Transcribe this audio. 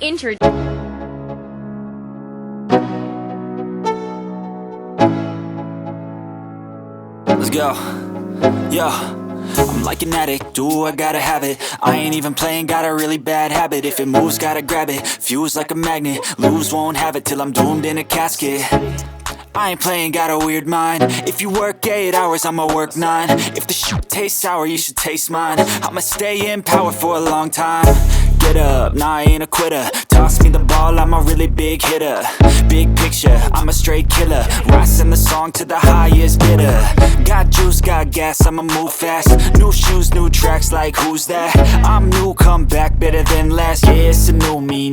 introduce. Let's go. Yo, I'm like an addict, do I gotta have it. I ain't even playing, got a really bad habit. If it moves, gotta grab it, fuse like a magnet. Lose, won't have it till I'm doomed in a casket. I ain't playing, got a weird mind. If you work 8 hours, I'ma work 9. If the shit tastes sour, you should taste mine. I'ma stay in power for a long time. Get up, nah, I ain't a quitter. Toss me the ball, I'm a really big hitter. Big picture, I'm a straight killer. Rising the song to the highest bidder. Got juice, got gas, I'ma move fast. New shoes, new tracks, like who's that? I'm new, come back, better than last. Yeah, it's a new me,